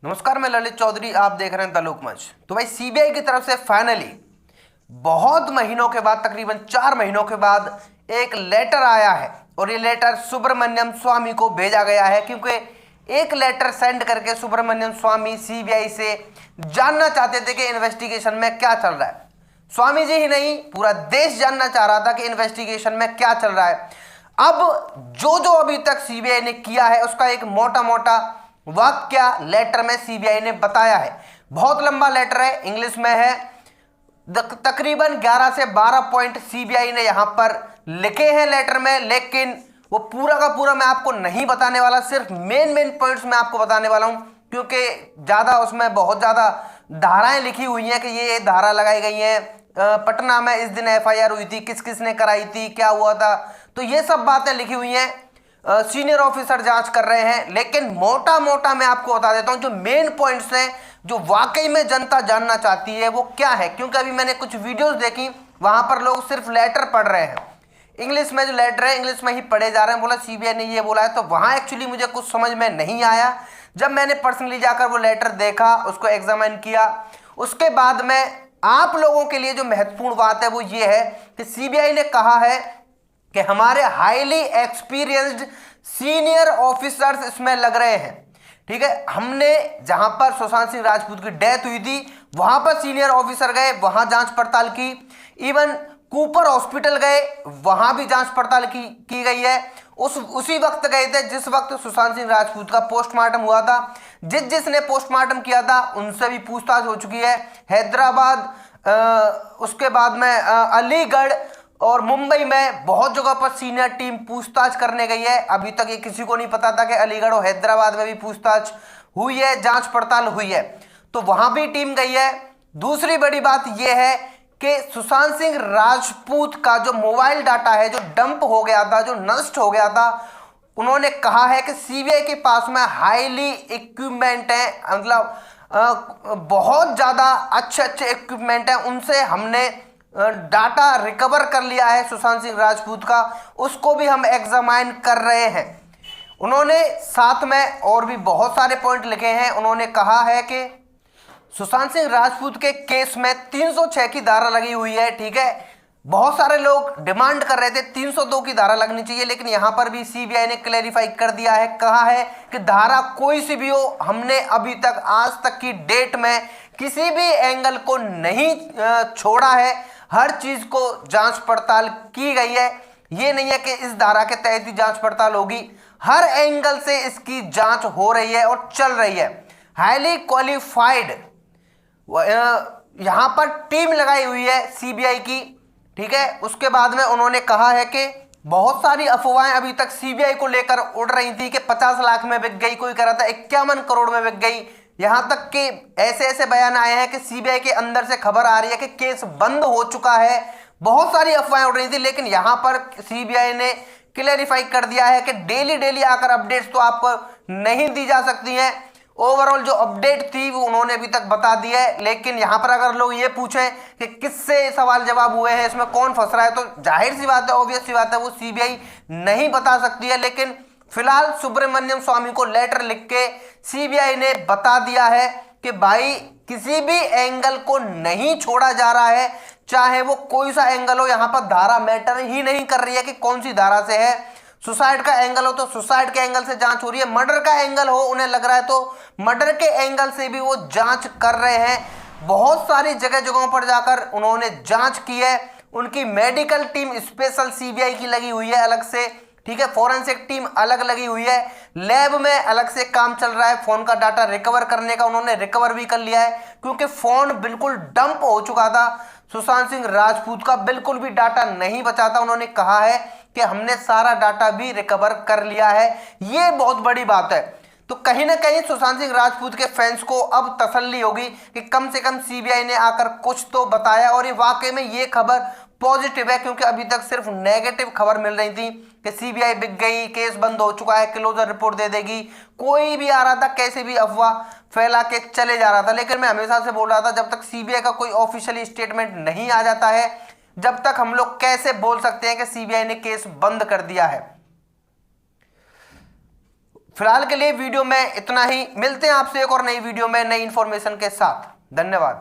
नमस्कार, मैं ललित चौधरी। आप देख रहे हैं द लोकमंच। तो भाई सीबीआई की तरफ से फाइनली बहुत महीनों के बाद, तकरीबन 4 महीनों के बाद एक लेटर आया है और ये लेटर सुब्रमण्यम स्वामी को भेजा गया है, क्योंकि एक लेटर सेंड करके सुब्रमण्यम स्वामी सीबीआई से जानना चाहते थे कि इन्वेस्टिगेशन में क्या चल रहा है। स्वामी जी ही नहीं, पूरा देश जानना चाह रहा था कि इन्वेस्टिगेशन में क्या चल रहा है। अब जो अभी तक सीबीआई ने किया है उसका एक मोटा मोटा वाक्य लेटर में सीबीआई ने बताया है। बहुत लंबा लेटर है, इंग्लिश में है। तकरीबन 11 से 12 पॉइंट सीबीआई ने यहां पर लिखे हैं लेटर में, लेकिन वो पूरा का पूरा मैं आपको नहीं बताने वाला। सिर्फ मेन पॉइंट्स मैं आपको बताने वाला हूं, क्योंकि ज्यादा उसमें बहुत ज्यादा धाराएं लिखी हुई हैं कि ये धारा लगाई गई है, पटना में इस दिन एफआईआर हुई थी, किस किस ने कराई थी, क्या हुआ था, तो ये सब बातें लिखी हुई हैं। सीनियर ऑफिसर जांच कर रहे हैं। लेकिन मोटा मोटा मैं आपको बता देता हूं जो मेन पॉइंट्स हैं, जो वाकई में जनता जानना चाहती है वो क्या है। क्योंकि अभी मैंने कुछ वीडियोस देखी, वहां पर लोग सिर्फ लेटर पढ़ रहे हैं, इंग्लिश में जो लेटर है इंग्लिश में ही पढ़े जा रहे हैं। बोला सीबीआई ने ये बोला है, तो वहां एक्चुअली मुझे कुछ समझ में नहीं आया। जब मैंने पर्सनली जाकर वो लेटर देखा, उसको एग्जामिन किया, उसके बाद में आप लोगों के लिए जो महत्वपूर्ण बात है वो ये है कि सीबीआई ने कहा है कि हमारे हाईली एक्सपीरियंस्ड सीनियर ऑफिसर्स इसमें लग रहे हैं। ठीक है, हमने जहां पर सुशांत सिंह राजपूत की डेथ हुई थी वहां पर सीनियर ऑफिसर गए, वहां जांच पड़ताल की। इवन कूपर हॉस्पिटल गए, वहां भी जांच पड़ताल की गई है। उसी वक्त गए थे जिस वक्त सुशांत सिंह राजपूत का पोस्टमार्टम हुआ था। जिसने पोस्टमार्टम किया था उनसे भी पूछताछ हो चुकी है। हैदराबाद, उसके बाद में अलीगढ़ और मुंबई में बहुत जगह पर सीनियर टीम पूछताछ करने गई है। अभी तक ये किसी को नहीं पता था कि अलीगढ़ और हैदराबाद में भी पूछताछ हुई है, जांच पड़ताल हुई है, तो वहां भी टीम गई है। दूसरी बड़ी बात यह है कि सुशांत सिंह राजपूत का जो मोबाइल डाटा है, जो डंप हो गया था, जो नष्ट हो गया था, उन्होंने कहा है कि सीबीआई के पास में हाईली इक्विपमेंट है, मतलब बहुत ज्यादा अच्छे इक्विपमेंट है, उनसे हमने डाटा रिकवर कर लिया है सुशांत सिंह राजपूत का, उसको भी हम एग्जामाइन कर रहे हैं। उन्होंने साथ में और भी बहुत सारे पॉइंट लिखे हैं। उन्होंने कहा है कि सुशांत सिंह राजपूत के केस में 306 की धारा लगी हुई है। ठीक है, बहुत सारे लोग डिमांड कर रहे थे 302 की धारा लगनी चाहिए, लेकिन यहां पर भी सीबीआई ने क्लेरिफाई कर दिया है, कहा है कि धारा कोई सी भी हो, हमने अभी तक आज तक की डेट में किसी भी एंगल को नहीं छोड़ा है, हर चीज को जांच पड़ताल की गई है। ये नहीं है कि इस धारा के तहत ही जांच पड़ताल होगी, हर एंगल से इसकी जांच हो रही है और चल रही है। हाईली क्वालिफाइड यहां पर टीम लगाई हुई है सीबीआई की। ठीक है, उसके बाद में उन्होंने कहा है कि बहुत सारी अफवाहें अभी तक सीबीआई को लेकर उड़ रही थी कि 50 लाख में बिक गई, कोई कह रहा था 51 करोड़ में बिक गई। यहां तक कि ऐसे बयान आए हैं कि सीबीआई के अंदर से खबर आ रही है कि केस बंद हो चुका है। बहुत सारी अफवाहें उड़ रही थी, लेकिन यहां पर सीबीआई ने क्लेरिफाई कर दिया है कि डेली आकर अपडेट्स तो आपको नहीं दी जा सकती हैं। ओवरऑल जो अपडेट थी वो उन्होंने अभी तक बता दी है। लेकिन यहां पर अगर लोग ये पूछें कि किससे सवाल जवाब हुए हैं, इसमें कौन फंस रहा है, तो जाहिर सी बात है, ऑब्वियस सी बात है, वो सीबीआई नहीं बता सकती है। लेकिन फिलहाल सुब्रमण्यम स्वामी को लेटर लिख के सीबीआई ने बता दिया है कि भाई किसी भी एंगल को नहीं छोड़ा जा रहा है, चाहे वो कोई सा एंगल हो। यहां पर धारा मैटर ही नहीं कर रही है कि कौन सी धारा से है। सुसाइड का एंगल हो तो सुसाइड के एंगल से जांच हो रही है, मर्डर का एंगल हो उन्हें लग रहा है तो मर्डर के एंगल से भी वो जांच कर रहे हैं। बहुत सारी जगहों पर जाकर उन्होंने जांच की है। उनकी मेडिकल टीम स्पेशल सीबीआई की लगी हुई है अलग से। ठीक है, फॉरेंसिक टीम अलग लगी हुई है, लैब में अलग से काम चल रहा है। फोन का डाटा रिकवर करने का उन्होंने रिकवर भी कर लिया है, क्योंकि फोन बिल्कुल डंप हो चुका था। सुशांत सिंह राजपूत का बिल्कुल भी डाटा नहीं बचा था। उन्होंने कहा है कि हमने सारा डाटा भी रिकवर कर लिया है। ये बहुत बड़ी बात है। तो कहीं ना कहीं सुशांत सिंह राजपूत के फैंस को अब तसल्ली होगी कि कम से कम सीबीआई ने आकर कुछ तो बताया, और ये वाकई में ये खबर पॉजिटिव है, क्योंकि अभी तक सिर्फ नेगेटिव खबर मिल रही थी कि सीबीआई बिक गई, केस बंद हो चुका है, क्लोजर रिपोर्ट दे देगी। कोई भी आ रहा था, कैसे भी अफवाह फैला के चले जा रहा था। लेकिन मैं हमेशा से बोल रहा था, जब तक सीबीआई का कोई ऑफिशियल स्टेटमेंट नहीं आ जाता है, जब तक हम लोग कैसे बोल सकते हैं कि सीबीआई ने केस बंद कर दिया है। फिलहाल के लिए वीडियो में इतना ही, मिलते हैं आपसे एक और नई वीडियो में नई इंफॉर्मेशन के साथ। धन्यवाद।